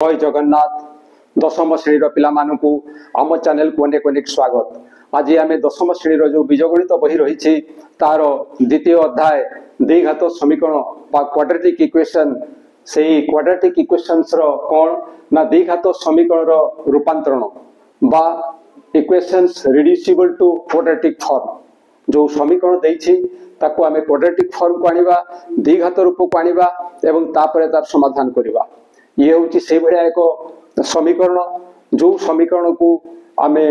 जय जगन्नाथ दशम श्रेणी पिला मानकु आम चैनल को अनेक अनेक स्वागत। आज आम दशम श्रेणी जो बीजगणित बही रही तार द्वितीय अध्याय द्विघात समीकरण क्वाड्रेटिक इक्वेशन से क्वाड्रेटिक इक्वेशंस कौन ना द्विघात समीकरण रूपांतरण बा equations reducible to quadratic form जो समीकरण देछि ताको आमे क्वाड्रेटिक फॉर्म को आनिबा द्विघात रूप को आनिबा एवं तापर तार समाधान करिबा। ये होची से भलिया एक समीकरण जो समीकरण को आमे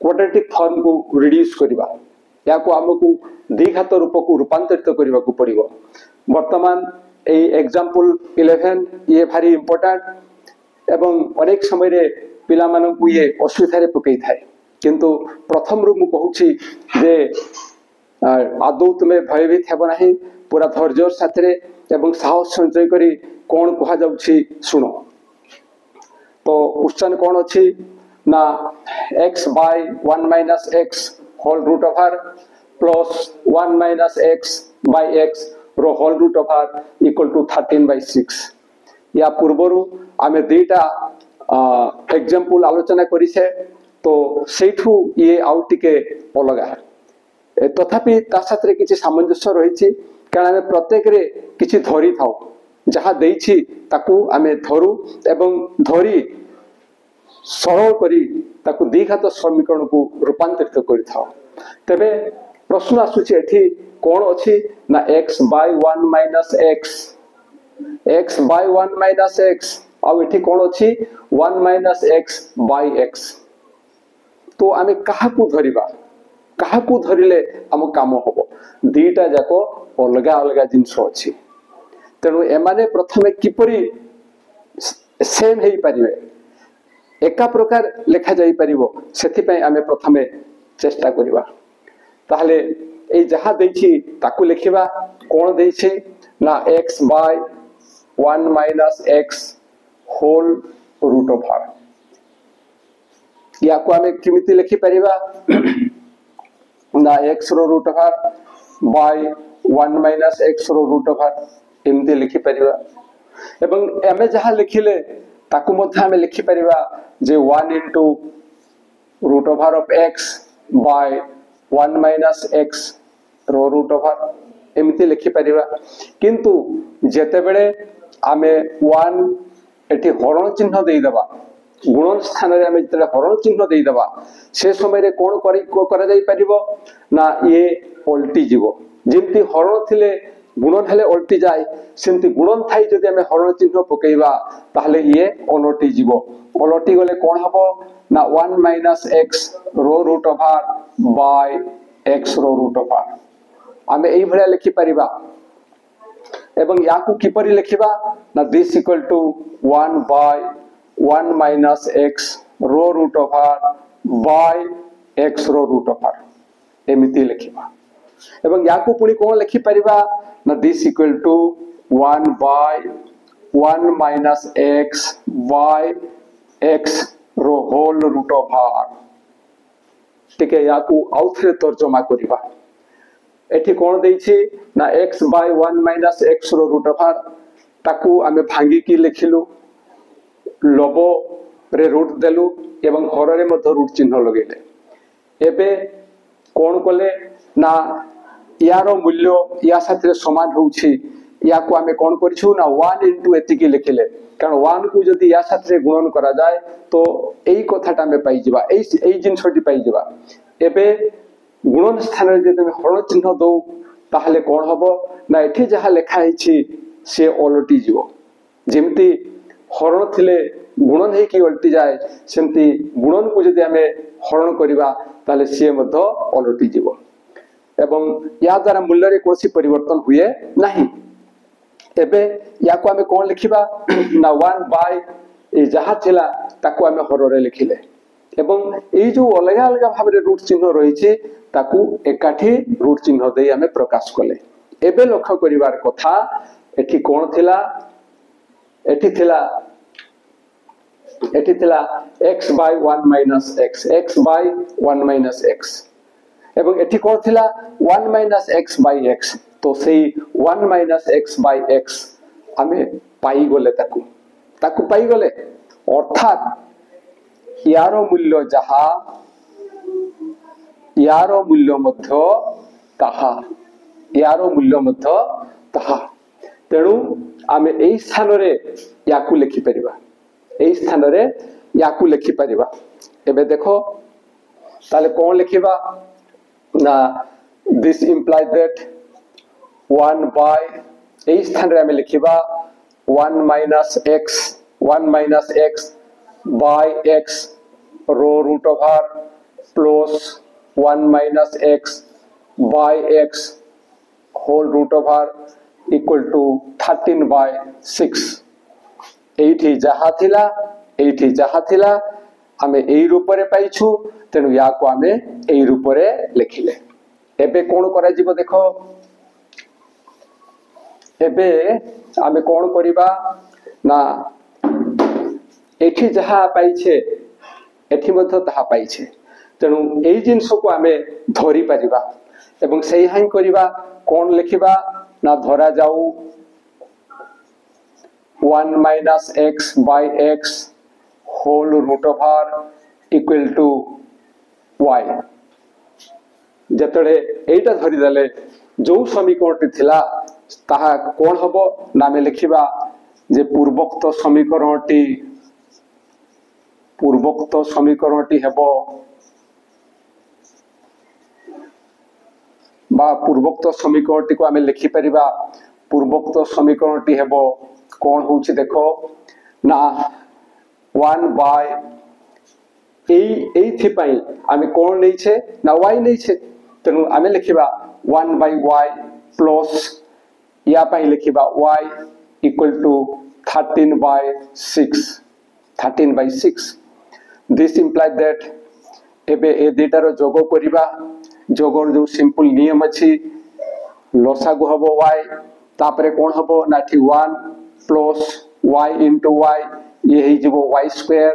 क्वाड्रेटिक फॉर्म को रिड्यूस करिबा या को हमकु द्विघात रूप को रूपांतरित करबा को पड़िबो। वर्तमान ए एग्जांपल 11 ये भारी इंपोर्टेंट एवं अनेक समय रे पिला मानकु ये असुविधा रे पकई थाए किंतु प्रथम रु मु कहूची जे आदौ तुम्हें भयभीत हेब नाही पूरा धैर्य साथ एवं साहस संचय करी कौन कहा जाउछि सुनो। तो क्वेश्चन कौन अछि ना x by 1 minus x whole root over plus 1 minus x by x row whole root over equal to 13 by 6। या पूर्वरु आमे दुईटा एग्जांपल आलोचना करी से तो सेठू ये आउ टिके अलगा तथापि ता साथरे किछि सामंजस्य रहिछि कारण आमे प्रत्येक रे किछि धरि थाउ जहा देइछि ताकू आमे धरु एवं धरि सरल करी ताकू द्विघात समीकरण को रूपांतरित करि थाउ। तबे प्रश्न आसुछि एठी कोन अछि ना x by 1 minus x by 1 minus x आ एठी कोन अछि 1 minus x by x। तो आमे काहाकू धरिबा काहाकू धरिले हम काम होबो दीटा जाको अलगा अलगा जिंस अछि तेणु एमाने प्रथमे किपरि सेम हेई परिवे एका प्रकार लेखा जाई परिबो सेथि पय आमे प्रथमे चेष्टा करिबा। ताहले ए जहा दैछि ताकू लिखिबा कोन दैछि ना x by 1 minus x whole root over या को आमे किमिति लिखि परिबा ना x रो root over by 1 minus x रो रूट ओवर एमते लिखि परिबा एवं एमे जहा लिखिले ताकू मध्ये हमें लिखि परिबा जे 1 into root over of x by 1 minus x रो रूट ओवर एमते लिखि परिबा किंतु जेते बेले आमे 1 एठी हरण चिन्ह देई दबा गुणन स्थान रे आमे जते हरण चिन्ह देई दबा से समय रे कोन करा जाई परिबो ना ये उल्टी जीवो जेंति हरण थिले गुणन हेले उल्टी जाय सेंति गुणन थाई जदि आमे हरण चिन्ह पकेइबा ताहले ये उलटी जीवो उलटी गले कोन हबो ना 1 माइनस x रो रूट ओवर बाय x रो रूट ओवर आमे एई भलिया लिखि परिबा एवं याकू किपरि लिखिबा ना this equal to 1 by 1 minus x रो रूट ओवर बाय x रो रूट ओवर एमिति लिखिबा एवं याकू पुणी कोन लिखि परिबा ना this equal to 1 by 1 minus x by x रो होल रूट ओवर ठीक है। याकू आउथरे तर्जमा करिबा एठी कोन देछि ना x बाय 1 माइनस x रो रूट ओवर ताकू आमे भांगी की लिखिलु लबो रे रूट देलु एवं हर रे मध्य रूट चिन्ह लगेले एबे कोन कोले ना यारो मूल्य या साथे समान होउछि या को आमे कोन करिछु ना 1 into एति की लिखिले कारण 1 को जदी या साथे गुणन करा जाय तो एई कथाटा में पाई जिबा एई जिंसटी पाई जिबा एबे गुणन स्थान रे जदी हरण चिन्ह दो ताहले कोन हबो ना एठी जहा लेखा हिछि से ओलटी जिवो जेमति हरण थिले गुणन हे की उल्टी जाए सेमती गुणन को जदी हमें हरण करिबा ताले से मध्य ओलटी जीवो एवं या द्वारा मूल्य रे कोसी परिवर्तन हुए नाही। एबे या को हमें कोन लिखिबा ना 1 बाय ए जहा थिला ताको हमें हर रे लिखिले एवं ए जो अलग अलग भाव रे रूट चिन्ह रही छि ताकू एकाठी रूट चिन्ह देई हमें प्रकाश कले। एबे लक्ष्य करिवार कथा एठी कोन थिला एठी थिला x by 1 minus x by 1 minus x एवं एठी कोन थिला 1 minus x by x तो सेही 1 minus x by x हमें पाई गले ताकू पाई गले अर्थात यार मूल्य जहा यार मूल्य मध्य ताहा यार मूल्य मध्य ताहा तेणु आमे एई स्थान रे याकू लिखि परिबा एई स्थान रे याकू लिखि परिबा एबे देखो ताले कोन लिखिबा ना दिस इम्प्लाइ दैट 1 बाय एई स्थान रे आमे लिखिबा 1 माइनस x बाय x रो root over plus 1 minus x by x whole root over equal to 13 by 6 एठी जहा थिला आमे एई रूप रे पाइछु तेनु या को आमे एई रूप रे लिखिले एबे कोन करा जिवो देखो एबे आमे कोन करिबा ना एठी जहा पाइछे एठी मध्य ताहा पाइछे तेनु एई जिंस को आमे धरि परिबा एवं सेही हाई करिबा कोन लिखिबा ना धरा जाऊ 1 minus x by x whole root over equal to y जतडे एटा धरि दले जो समीकरणटी थिला ताहा कोन हबो नामे लिखिबा जे पूर्वोक्त समीकरणटी हेबो बा पूर्वोक्त समीकरणटी को आमे लिखि परिबा पूर्वोक्त समीकरणटी हेबो कोन होउछि देखो ना 1 बाय एई पई आमे कोन नै छे ना y नै छे तेनु आमे लिखिबा 1 बाय y प्लस या पई लिखिबा y equal to 13 by 6 this imply that एबे ए डेटा रो जोगो करिबा जोगोर जो सिंपल नियम अछि लसागु हबो y तापरे कोन हबो ना थी 1 प्लस y into y ये ही जीवो y square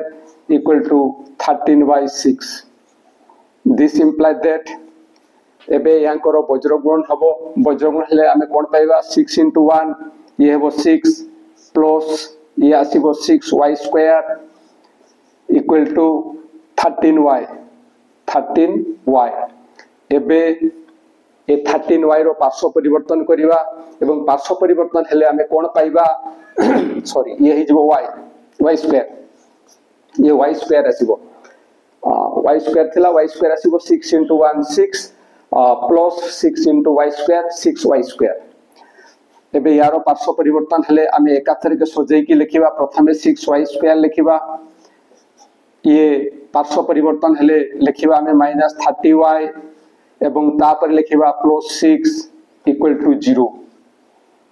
equal to 13 by 6 this imply that एबे यांकर वज्रगुणन हबो वज्रगुणन हेले आमे कोन पाइबा 6 into 1 ये हबो 6 प्लस ये आसीबो 6y square equal to 13y एबे ए 13y रो पार्श्व परिवर्तन करिवा एवं पार्श्व परिवर्तन हेले आमे कोन पाइबा सॉरी ये ही जीवो y स्क्वायर ये y स्क्वायर आसीबो y स्क्वायर थिला y स्क्वायर आसीबो 6 into 1 6 plus 6 into y square 6y square एबे यारो पार्श्व परिवर्तन हेले आमे एकाथरे के सजै की लिखिबा प्रथमे 6y स्क्वायर लिखिबा ये पार्श्व परिवर्तन हेले लिखिबा आमे माइनस 30y एवं तापर लिखिबा प्लस 6 इक्वल टू 0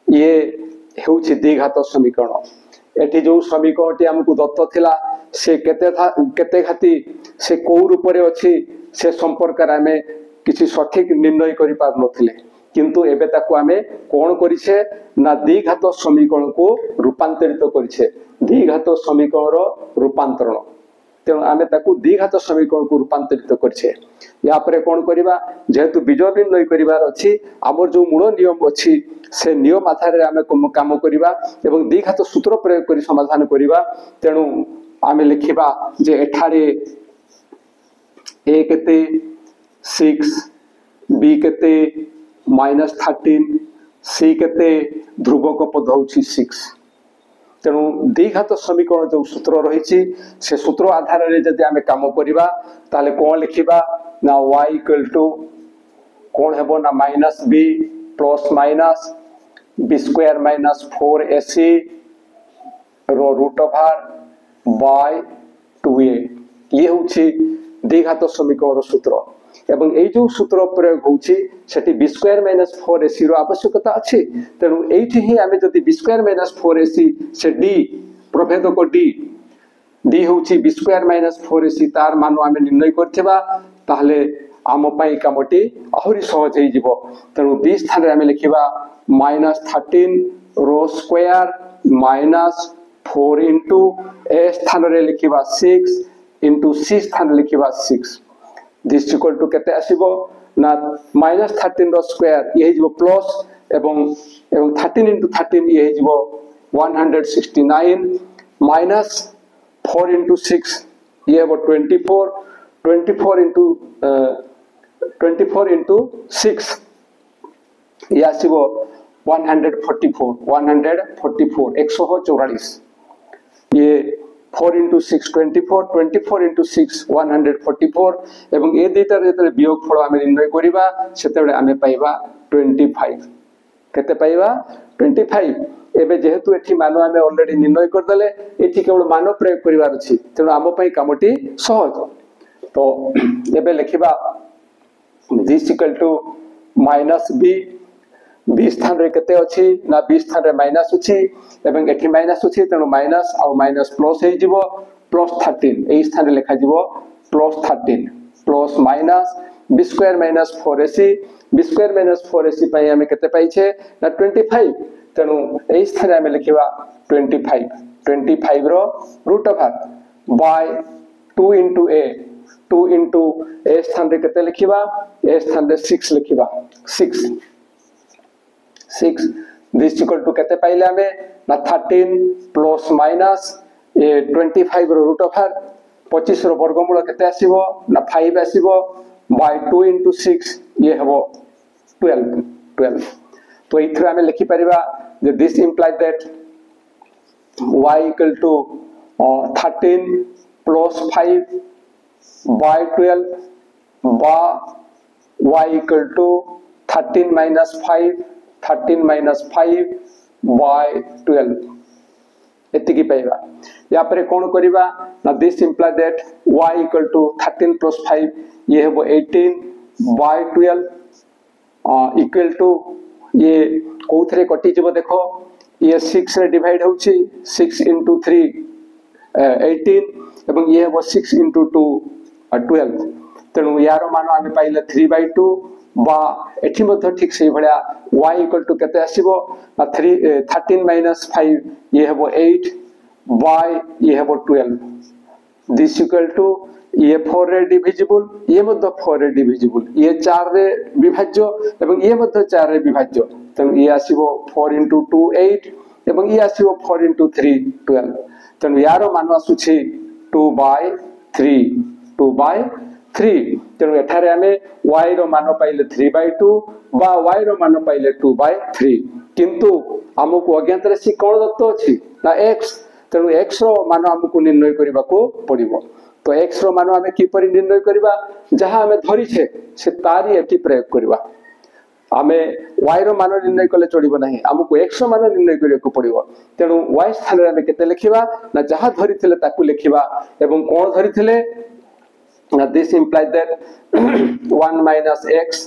ये हेउछि द्विघात समीकरण एठी जो समीकरणटी हमकु दत्त थिला से केते घाती से को रूप रे अछि से संपर्क रे आमे किछि सठिक निर्णय करि पार नथिले किंतु एबे ताकू आमे कोन करिछे ना द्विघात समीकरण को रूपांतरित करिछे द्विघात समीकरण रो रूपांतरण तेणु आमे ताकू द्विघात समीकरण को रूपांतरित करिछे या परे कोन करिबा जेहेतु बीजोड़ निर्णय करिवार अछि हमर जो मूल नियम अछि से नियम आधार रे आमे काम करिबा एवं द्विघात सूत्र प्रयोग करि समाधान करिबा तेणु आमे लिखिबा जे एठारे a केते 6 b केते -13 c केते ध्रुवक पद होछि 6 तेणु द्विघात समीकरण जो सूत्र रही से सूत्र आधार रे जदि आमे काम करिबा ताले कोन लिखिबा ना y इक्वल टू कोन हेबो ना minus b plus minus b square minus 4ac रो रूट ओवर बाय 2a ये होछि द्विघात समीकरण सूत्र एवं ए जो सूत्र प्रयोग होछि सेठी b स्क्वायर माइनस 4ac रो आवश्यकता अछि तेणु एठी ही आमे जदि b स्क्वायर माइनस 4ac से d प्रभेद को d होछि b स्क्वायर माइनस 4ac तार मान आमे निर्णय करथिबा ताहले आम पई कामटी आहुरी सहज हे जिवो तेणु b स्थान रे आमे लिखिबा -13 रो स्क्वायर माइनस 4 into a स्थान रे लिखिबा 6 into c स्थान लिखिबा 6 दिस इक्वल टू केते आसीबो ना -13 रो स्क्वायर ये हिजबो प्लस एवं 13 into 13 ये हिजबो 169 माइनस 4 into 6 ये है 24 24 into 24 into 6 ये आसीबो 144 144 ये 4 into 6 24 24 into 6 144 एवं ए दुईटार जेतले वियोग फल आमे निर्णय करिबा सेतेबेले आमे पाइबा 25 केते पाइबा 25 एबे जेहेतु एठी मान आमे ऑलरेडी निर्णय कर देले एठी केवल मान प्रयोग करिवार अछि तेनु आम पई कामटी सहज तो एबे लिखिबा this equal to minus b b स्थान रे केते अछि ना बी स्थान रे माइनस अछि एवं एठी माइनस अछि तेनु माइनस आ माइनस प्लस हे जिवो प्लस 13 एई स्थान रे लिखा जिवो plus 13 plus minus b square minus 4ac b square minus 4ac पई हमें केते पाई छे ना 25 तेनु एई स्थान रे हमें लिखिबा 25 रो root over by 2 into a 2 into a स्थान रे केते लिखिबा a स्थान रे 6 लिखिबा 6 दिस इक्वल टू केते पाइले हमें ना 13 प्लस माइनस ए 25 रो रूट ओवर 25 रो वर्गमूल केते आसीबो ना 5 आसीबो बाय 2 into 6 ये हबो 12 तो इथरे हमें लिखि परिबा जे this implies that y equal to 13 plus 5 by 12 बा y equal to 13 minus 5 13 minus 5 by 12 एतिकी पाइबा या पर कोन करिबा ना this imply that y equal to 13 plus 5 ये हेबो 18 by 12 इक्वल टू ये कोथरे कटि जबो देखो ये 6 रे डिवाइड होउची 6 into 3 18 एवं ये हेबो 6 into 2 12 तेनु यारो मानो आमे पाइले 3/2 बा एठी मध्ये ठीक सेही भलिया y इक्वल टू केते आसीबो 13 minus 5 ये हेबो 8 y ये हेबो 12 दिस इक्वल टू ये 4 रे डिविजिबल ये मध्ये 4 रे डिविजिबल ये 4 रे विभाज्य एवं ये मध्ये 4 रे विभाज्य तेनु ये आसीबो 4 into 2 8 एवं ये आसीबो 4 into 3 12 तेनु यारो मान आसुछि 2/3 तेणु एठारे आमे y रो मान पाइले 3/2 बा y रो मान पाइले 2/3 किंतु हमकु अज्ञात राशि कोन दत्त अछि ना x तेणु x रो मान हमकु निर्णय करिबा को पड़िबो तो x रो मान आमे की परि निर्णय करिबा जहा आमे धरि छे से तारी एठी प्रयोग करिबा आमे y रो मान निर्णय कले चढ़िबो नाही हमकु x रो मान निर्णय करिया को पड़िबो तेणु y स्थान रे आमे केते लिखिबा ना जहा धरि थिले ताकू लिखिबा एवं कोन धरि थिले now this implies that 1 minus x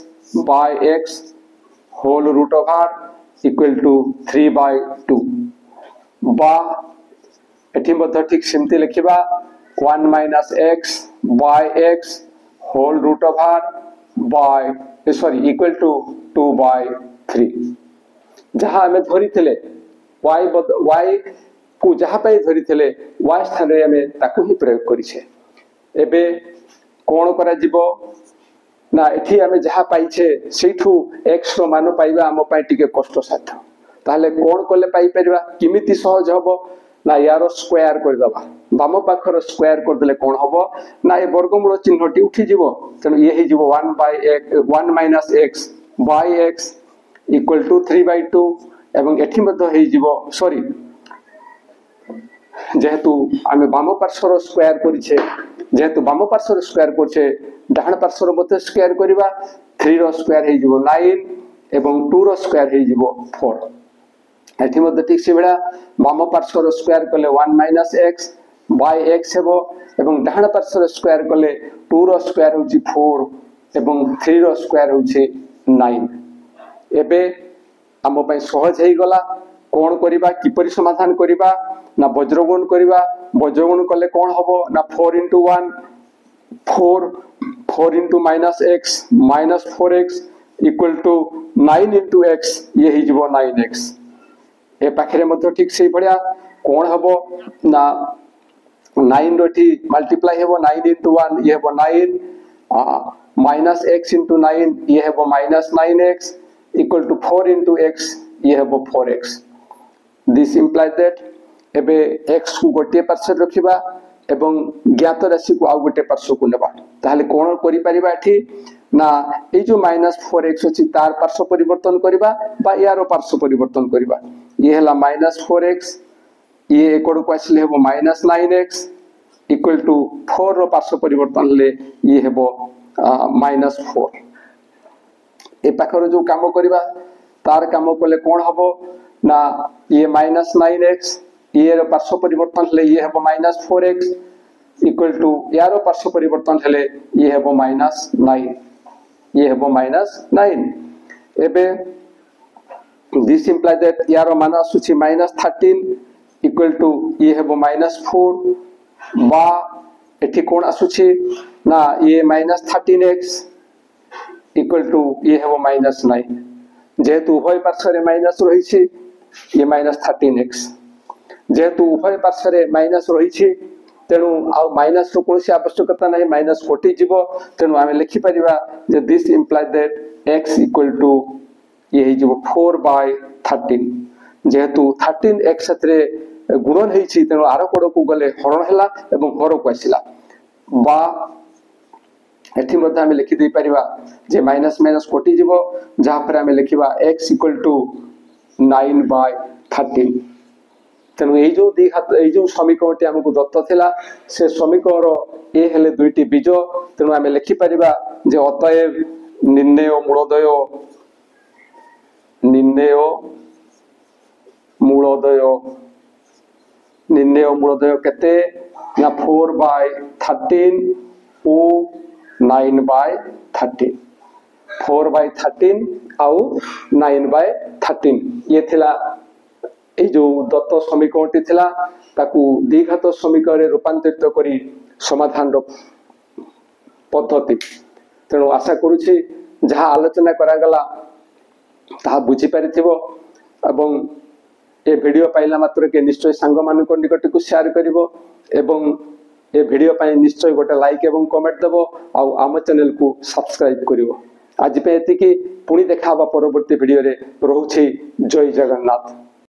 by x whole root over equal to 3/2 बा एठी मध्ये ठीक सिमती लिखिबा 1 minus x by x whole root over by equal to 2/3 जहां हमें धरि थिले y को जहां पे धरि थिले y स्थान रे हमें ताकू ही प्रयोग करि छे एबे कोन करा जिवो ना एठी हमें जहा पाई छे सेठू x रो मान पाइबा हम पाई टिके कष्ट साध्य ताले कोन कोले पाई परिबा किमिति सहज हबो ना यारो स्क्वायर कर दबा बाम पाखर स्क्वायर कर देले कोन हबो ना ए वर्गमूल चिन्हटी उठी जिवो तने ये हे जिवो 1 minus x by x equal to 3/2 एवं एठी मध्ये हे जिवो सॉरी जेहेतु आमे बाम पार्श्वर स्क्वायर करि छे जेहेतु बाम पार्श्वर स्क्वायर करछे डाहण पार्श्वर मध्ये स्क्वायर करिबा 3 रो स्क्वायर हे जिवो 9 एवं 2 रो स्क्वायर हे जिवो 4 एठी मध्ये ठीक से बेला बाम पार्श्वर स्क्वायर कले 1 minus x by x हेबो एवं डाहण पार्श्वर स्क्वायर कले 2 रो स्क्वायर होची 4 एवं 3 रो स्क्वायर होची 9 एबे हम पय सहज हेई गला कोन करिबा किपरि समाधान करिबा ना वज्रगुण करिबा वज्रगुण कले कोन हबो ना 4 into 1 4 into minus x minus 4x equal to 9 into x ये ही जिवो 9x ए पाखरे मध्ये ठीक सेही भलिया कोन हबो ना 9 रोटी मल्टीप्लाई हेबो 9 into 1 ये हेबो 9 minus x into 9 ये हेबो minus 9x equal to 4 into x ये हेबो 4x this implies that एबे x को गोटे पार्श्व रखिबा एवं ज्ञात राशि को आउ गोटे पार्श्व को नेबा ताहले कोन करि परिबा एठी ना ए जो -4x अछि तार पार्श्व परिवर्तन करबा बा यारो पार्श्व परिवर्तन करबा ये हला -4x ये एकड़ को आसले हेबो -9x इक्वल टू 4 रो पार्श्व परिवर्तन ले ये हेबो -4 ए पाखर जो काम करबा तार काम कोले कोन हबो ना ये -9x ये रो पार्श्व परिवर्तन ले ये हेबो -4x इक्वल टू यारो पार्श्व परिवर्तन हेले ये हेबो -9 ये हेबो -9 एबे दिस इम्प्लाइ दैट यारो मान आसुची -13 इक्वल टू ये हेबो -4 बा एठी कोन आसुची ना ये -13x इक्वल टू ये हेबो -9 जेहेतु उभय पार्श्व रे माइनस रही छी ये -13x जेहेतु उभय पार्श्व रे माइनस रही छी तेनु आ माइनस रो कोनसी आवश्यकता नहीं माइनस कोटी जीवो तेनु आमे लिखि परिबा जे this imply that x equal to ये हे जीवो 4/13 जेहेतु 13x सतरे गुणन हेई छी तेनु आरो कोड को गले हरण हला एवं हर को आसिला बा एठी मध्ये आमे लिखि दे परिबा जे माइनस माइनस कोटी जीवो जहा पर आमे लिखिबा x इक्वल टू 9/13 तेनु ए जो दी हाथ ए जो समीकरणटी हमकु दत्त थिला से समीकरण ए हेले दुईटी बीज तेनु आमे लिखि परिबा जे अतएव निर्णय मूलदय केते ना 4/13 ओ 9/13 4/13 आउ 9/13 ये थिला ए जो दत्त समीकरणटी थिला ताकू द्विघात समीकरण रे रूपांतरित करी समाधान रो पद्धति तेणु आशा करूछि जहा आलोचना करा गला ता बुझी परिथिबो एवं ए वीडियो पाइला मात्र के निश्चय संग मान को निकट को शेयर करिवो एवं ए वीडियो पाई निश्चय गोटे लाइक एवं कमेंट देबो आ आम चैनल को सब्सक्राइब करिवो आज पे एति कि पुणी देखा परवर्ती वीडियो रे रहउछि जय जगन्नाथ।